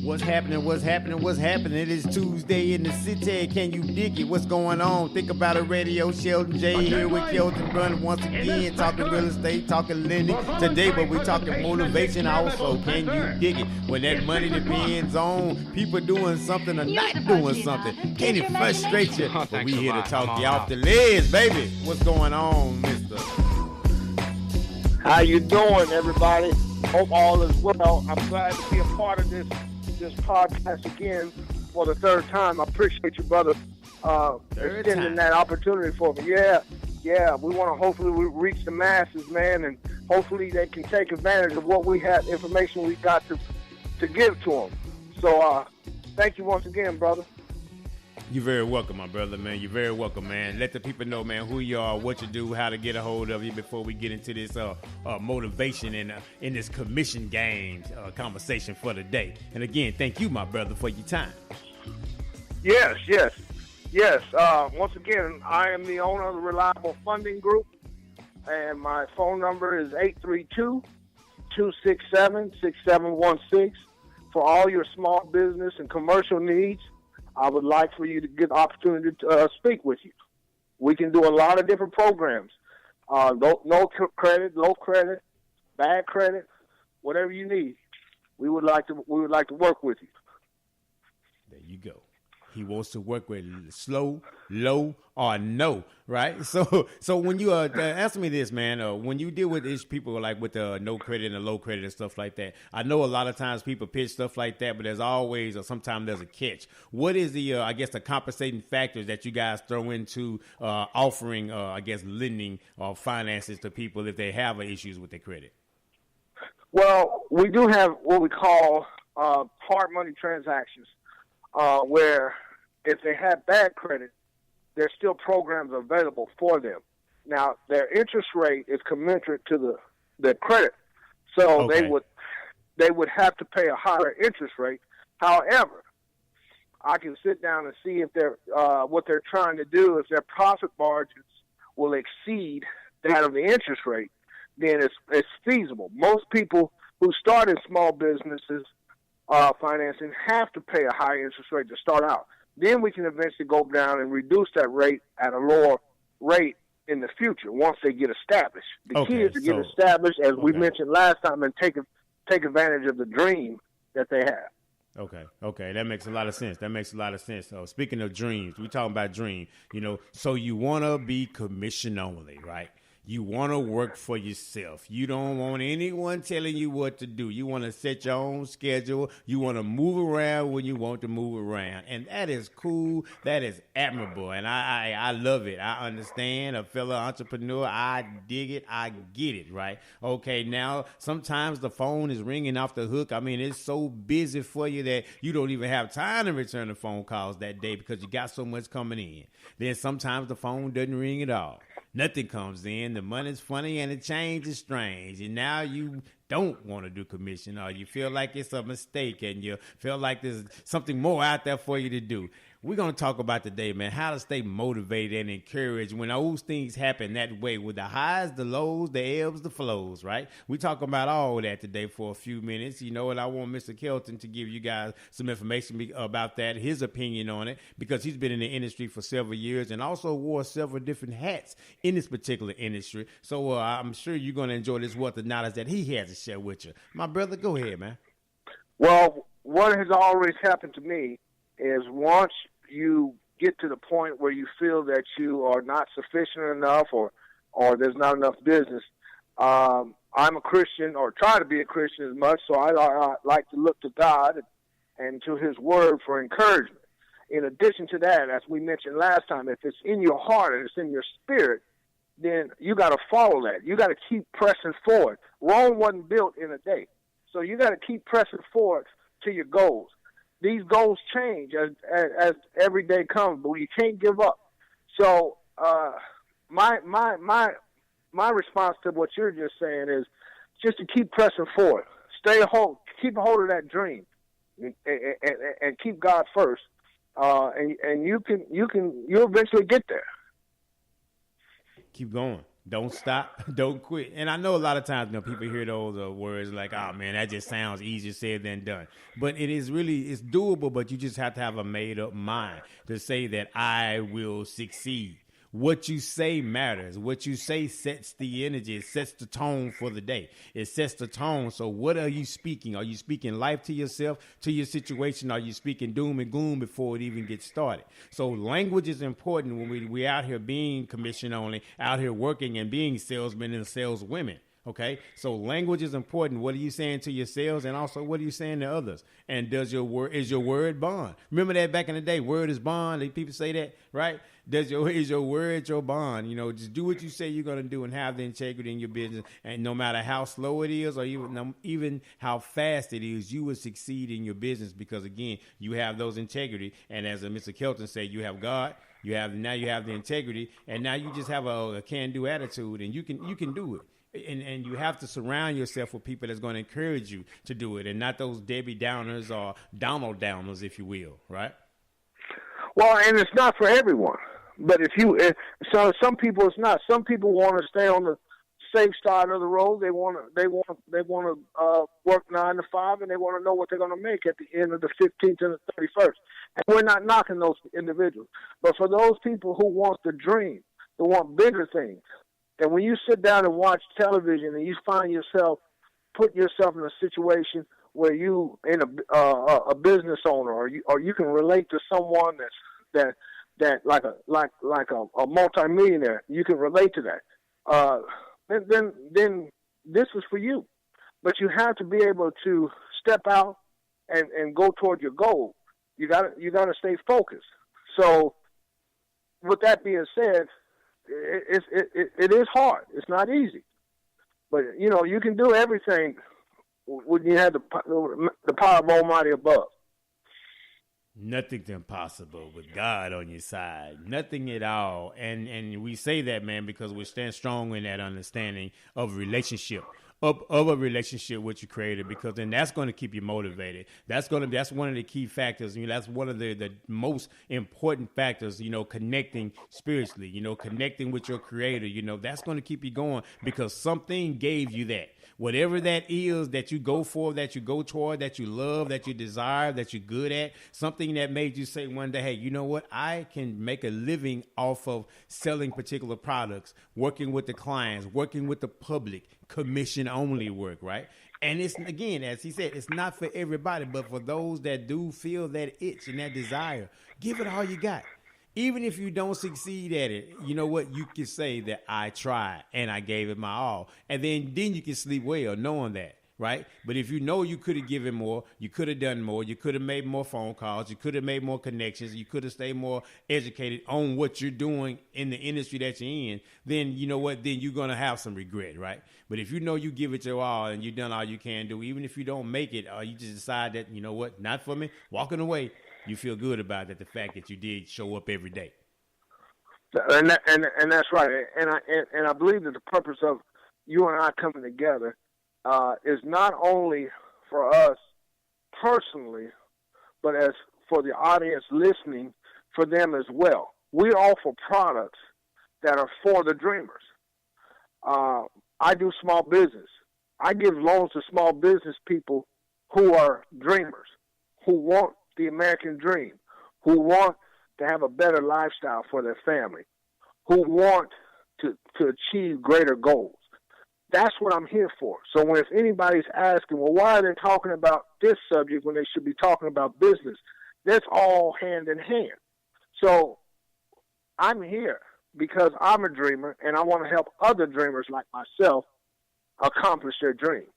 What's happening? What's happening? What's happening? It is Tuesday in the city. Can you dig it? What's going on? Think about it. Radio Shelton J here with Kelton Brun once again, talking real estate, talking lending. Today, but we're talking motivation also. Can you dig it? When that money depends on people doing something or not doing something. Can it frustrate you? But we here to talk you off the ledge, baby. What's going on, mister? How you doing, everybody? Hope all is well. I'm glad to be a part of this podcast again for the third time. I appreciate you, brother, extending that opportunity for me. Yeah. We want to hopefully reach the masses, man, and hopefully they can take advantage of what we have, information we got to give to them. So thank you once again, brother. You're very welcome, my brother, man. You're very welcome, man. Let the people know, man, who you are, what you do, how to get a hold of you before we get into this motivation and in this commission games conversation for the day. And again, thank you, my brother, for your time. Yes. Once again, I am the owner of the Reliable Funding Group, and my phone number is 832-267-6716 for all your small business and commercial needs. I would like for you to get the opportunity to speak with you. We can do a lot of different programs. No credit, low credit, bad credit, whatever you need. We would like to work with you. There you go. He wants to work with slow, low, or no, right? So when you answer me this, man, when you deal with these people like with the no credit and the low credit and stuff like that, I know a lot of times people pitch stuff like that, but there's always or sometimes there's a catch. What is the the compensating factors that you guys throw into offering lending or finances to people if they have issues with their credit? Well, we do have what we call hard money transactions. Where if they have bad credit, there's still programs available for them. Now, their interest rate is commensurate to the credit, so okay. they would have to pay a higher interest rate. However, I can sit down and see if they're what they're trying to do. If their profit margins will exceed that of the interest rate, then it's feasible. Most people who start in small businesses financing have to pay a high interest rate to start out. Then we can eventually go down and reduce that rate at a lower rate in the future once they get established. The key is to get established, as we mentioned last time, and take advantage of the dream that they have. Okay, that makes a lot of sense. So speaking of dreams, we're talking about dream. So you want to be commission only, right? You want to work for yourself. You don't want anyone telling you what to do. You want to set your own schedule. You want to move around when you want to move around. And that is cool. That is admirable. And I love it. I understand. A fellow entrepreneur, I dig it. I get it, right? Okay, now sometimes the phone is ringing off the hook. I mean, it's so busy for you that you don't even have time to return the phone calls that day because you got so much coming in. Then sometimes the phone doesn't ring at all. Nothing comes in, the money's funny, and the change is strange. And now you don't want to do commission, or you feel like it's a mistake, and you feel like there's something more out there for you to do. We're going to talk about today, man, how to stay motivated and encouraged when those things happen that way, with the highs, the lows, the ebbs, the flows, right? We talk about all that today for a few minutes. And I want Mr. Kelton to give you guys some information about that, his opinion on it, because he's been in the industry for several years and also wore several different hats in this particular industry. So I'm sure you're going to enjoy this wealth of knowledge that he has to share with you. My brother, go ahead, man. Well, what has always happened to me is once you get to the point where you feel that you are not sufficient enough or there's not enough business. I'm a Christian, or try to be a Christian as much, so I like to look to God and to his word for encouragement. In addition to that, as we mentioned last time, if it's in your heart and it's in your spirit, then you got to follow that. You got to keep pressing forward. Rome wasn't built in a day. So you got to keep pressing forward to your goals. These goals change as every day comes, but you can't give up. So my response to what you're just saying is just to keep pressing forward. Keep a hold of that dream, and keep God first. And you'll eventually get there. Keep going. Don't stop. Don't quit. And I know a lot of times, people hear those words like, "Oh man, that just sounds easier said than done." But it is really, it's doable. But you just have to have a made up mind to say that I will succeed. What you say matters. What you say sets the energy. It sets the tone for the day. It sets the tone. So what are you speaking? Are you speaking life to yourself, to your situation? Are you speaking doom and gloom before it even gets started? So language is important when we out here being commission only, out here working and being salesmen and saleswomen. Okay, so language is important. What are you saying to yourselves, and also what are you saying to others? And is your word bond? Remember that back in the day, word is bond. People say that, right? Is your word your bond? Just do what you say you're gonna do and have the integrity in your business. And no matter how slow it is, or even how fast it is, you will succeed in your business because again, you have those integrity. And as Mr. Kelton said, you have God. You have the integrity, and now you just have a can-do attitude, and you can do it. And you have to surround yourself with people that's going to encourage you to do it, and not those Debbie Downers or Donald Downers, if you will, right? Well, and it's not for everyone. But so some people it's not. Some people want to stay on the safe side of the road. They want to work 9 to 5, and they want to know what they're going to make at the end of the 15th and the 31st. And we're not knocking those individuals, but for those people who want the dream, who want bigger things. And when you sit down and watch television and you find yourself, put yourself in a situation where you in a business owner, or you can relate to someone that like a multimillionaire, you can relate to that. Then this is for you. But you have to be able to step out and go toward your goal. You got to stay focused. So, with that being said, it is hard. It's not easy, but you can do everything when you have the power of Almighty above. Nothing's impossible with God on your side. Nothing at all. And we say that, man, because we stand strong in that understanding of relationship. Of a relationship with your creator, because then that's going to keep you motivated. That's one of the key factors. That's one of the most important factors, connecting spiritually, connecting with your creator, that's going to keep you going because something gave you that. Whatever that is that you go for, that you go toward, that you love, that you desire, that you're good at, something that made you say one day, hey, you know what? I can make a living off of selling particular products, working with the clients, working with the public, commission only work, right? And it's, again, as he said, it's not for everybody, but for those that do feel that itch and that desire, give it all you got. Even if you don't succeed at it, you know what? You can say that I tried and I gave it my all. And then you can sleep well knowing that, right? But if you know you could have given more, you could have done more, you could have made more phone calls, you could have made more connections, you could have stayed more educated on what you're doing in the industry that you're in, then you know what? Then you're going to have some regret, right? But if you know you give it your all and you've done all you can do, even if you don't make it, or you just decide that, you know what, not for me, walking away, you feel good about that, the fact that you did show up every day. And that's right. And I believe that the purpose of you and I coming together is not only for us personally, but as for the audience listening, for them as well. We offer products that are for the dreamers. I do small business. I give loans to small business people who are dreamers, who want the American dream, who want to have a better lifestyle for their family, who want to achieve greater goals. That's what I'm here for. So if anybody's asking, well, why are they talking about this subject when they should be talking about business? That's all hand in hand. So I'm here because I'm a dreamer, and I want to help other dreamers like myself accomplish their dreams.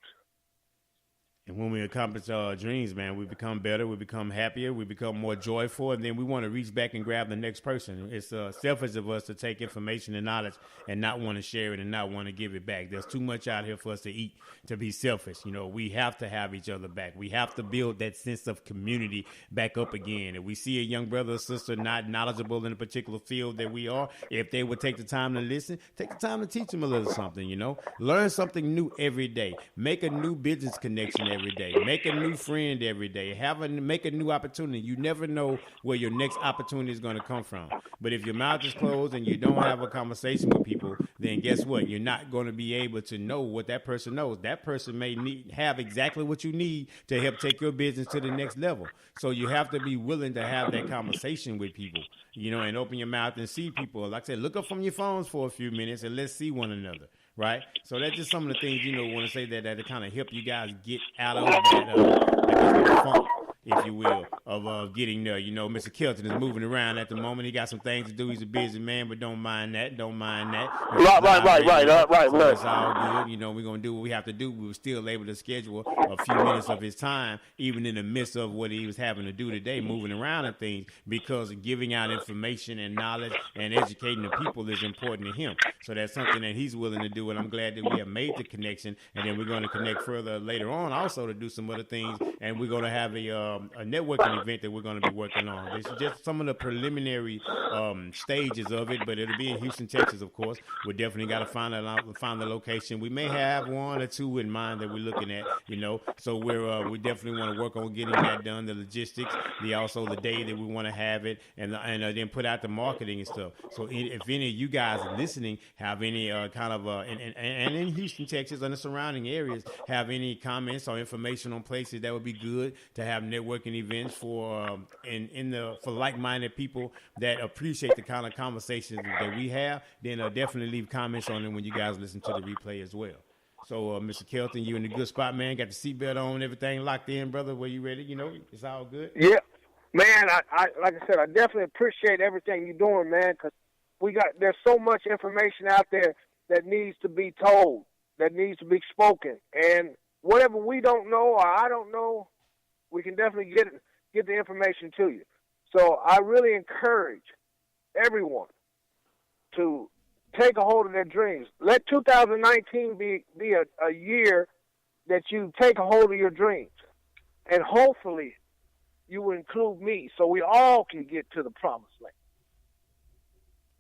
And when we accomplish our dreams, man, we become better, we become happier, we become more joyful, and then we want to reach back and grab the next person. It's selfish of us to take information and knowledge and not want to share it and not want to give it back. There's too much out here for us to eat to be selfish. We have to have each other back. We have to build that sense of community back up again. If we see a young brother or sister not knowledgeable in a particular field that we are, if they would take the time to listen, take the time to teach them a little something, Learn something new every day. Make a new business connection every day. Make a new friend every day. Make a new opportunity. You never know where your next opportunity is going to come from. But if your mouth is closed and you don't have a conversation with people, then guess what? You're not going to be able to know what that person knows. That person may have exactly what you need to help take your business to the next level. So you have to be willing to have that conversation with people, and open your mouth and see people. Like I said, look up from your phones for a few minutes and let's see one another. Right. So that's just some of the things, want to say that kind of help you guys get out of that funk, if you will, of getting there. Mr. Kelton is moving around at the moment. He got some things to do. He's a busy man, but don't mind that. Right. So it's all good. We're going to do what we have to do. We were still able to schedule a few minutes of his time, even in the midst of what he was having to do today, moving around and things, because giving out information and knowledge and educating the people is important to him. So that's something that he's willing to do, and I'm glad that we have made the connection, and then we're going to connect further later on also to do some other things, and we're going to have a networking event that we're going to be working on. This is just some of the preliminary stages of it, but it'll be in Houston, Texas, of course. We definitely got to find the location. We may have one or two in mind that we're looking at, so we definitely want to work on getting that done, the logistics, also the day that we want to have it, and then put out the marketing and stuff. So if any of you guys are listening, have any kind of and in Houston, Texas, and the surrounding areas, have any comments or information on places that would be good to have networking events for for like-minded people that appreciate the kind of conversations that we have, then definitely leave comments on them when you guys listen to the replay as well. So, Mr. Kelton, you in a good spot, man. Got the seatbelt on, everything locked in, brother. Were you ready? It's all good. Yeah, man. I like I said, I definitely appreciate everything you're doing, man. Because there's so much information out there that needs to be told, that needs to be spoken, and whatever we don't know or I don't know, we can definitely get the information to you. So I really encourage everyone to take a hold of their dreams. Let 2019 be a year that you take a hold of your dreams. And hopefully you will include me so we all can get to the promised land.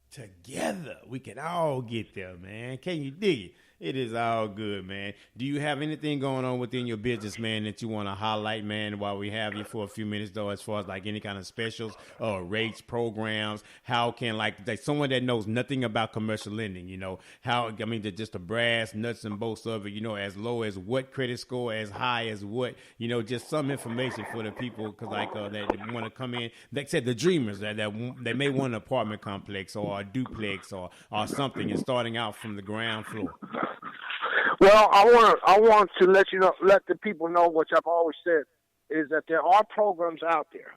Together, we can all get there, man. Can you dig it? It is all good, man. Do you have anything going on within your business, man, that you want to highlight, man, while we have you for a few minutes, though, as far as like any kind of specials or rates, programs? How can like someone that knows nothing about commercial lending, just the brass nuts and bolts of it, as low as what credit score, as high as what, just some information for the people, because that want to come in. Like I said, the dreamers that they may want an apartment complex or a duplex or something, and starting out from the ground floor. Well, I want to let the people know, which I've always said, is that there are programs out there.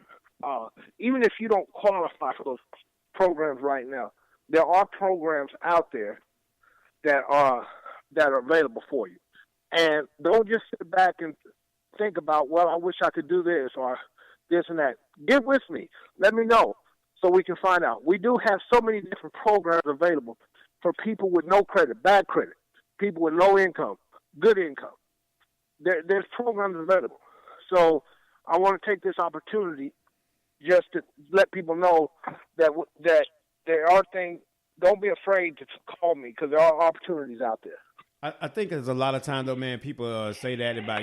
Even if you don't qualify for those programs right now, there are programs out there that are available for you. And don't just sit back and think about, well, I wish I could do this or this and that. Get with me. Let me know so we can find out. We do have so many different programs available for people with no credit, bad credit, people with low income, good income. There's programs available. So I want to take this opportunity just to let people know that there are things. Don't be afraid to call me, because there are opportunities out there. I think there's a lot of time, though, man, people say that about,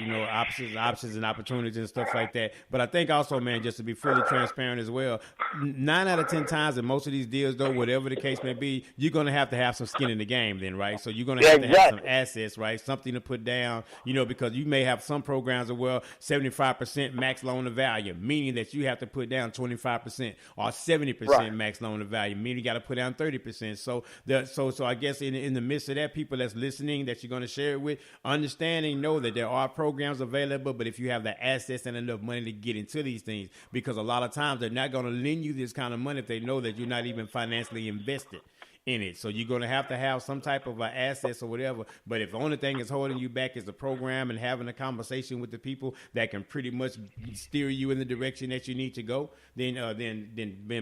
options and opportunities and stuff like that. But I think also, man, just to be fully transparent as well, 9 out of 10 times in most of these deals, though, whatever the case may be, you're going to have some skin in the game then, right? So you're going to have some assets, right? Something to put down, because you may have some programs that, 75% max loan to value, meaning that you have to put down 25%, or 70% max loan to value, meaning you got to put down 30%. So I guess in the midst of that, people that's listening, that you're going to share it with, know that there are programs available, but if you have the assets and enough money to get into these things, because a lot of times they're not going to lend you this kind of money if they know that you're not even financially invested in it. So you're going to have some type of assets or whatever. But if the only thing is holding you back is the program and having a conversation with the people that can pretty much steer you in the direction that you need to go, then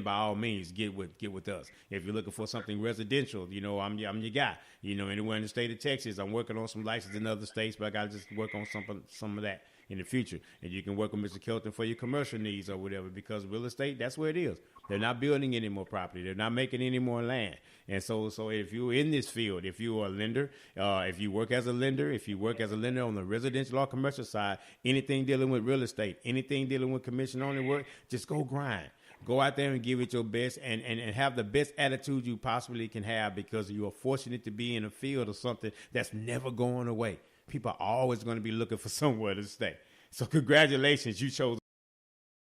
by all means get with us. If you're looking for something residential, I'm your guy. Anywhere in the state of Texas, I'm working on some licenses in other states, but I got to just work on some of that. in the future. And you can work with Mr. Kelton for your commercial needs or whatever, because real estate, that's where it is. They're not building any more property. They're not making any more land. And so if you're in this field, if you are a lender, if you work as a lender, on the residential or commercial side, anything dealing with real estate, anything dealing with commission only work, just go grind. Go out there and give it your best, and have the best attitude you possibly can have, because you are fortunate to be in a field or something that's never going away. People are always going to be looking for somewhere to stay. So congratulations, you chose